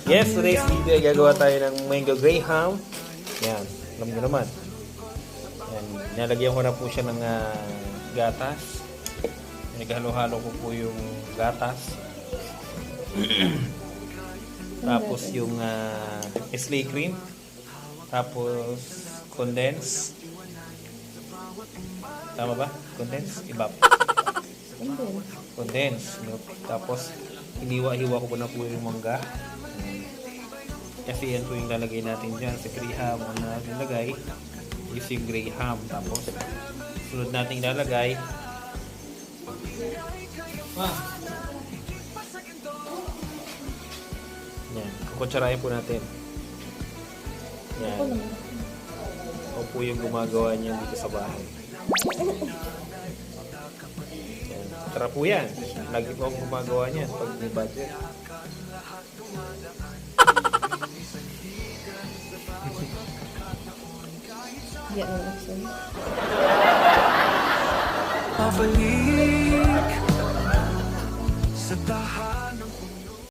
Yes, today's video ay gagawa tayo ng mango graham. Yan, alam nyo naman. Yan, nalagyan ko na po siya ng gatas. Naghalo-halo ko po yung gatas. Tapos yung Nestle cream. Tapos condense. Tama ba? Condense? Ibap. Condense. Tapos hiniwa-hiwa ko na po yung mangga. Kasi yan po yung lalagay natin dyan. Sa graham, ang natin lagay is yung graham. Tapos sunod natin lalagay yan. Kukutsarahin po natin. Yan. Ako po yung gumagawa niyan dito sa bahay. Yan. Tara po yan. Lagi po akong gumagawa niyan pag may budget. Yeah,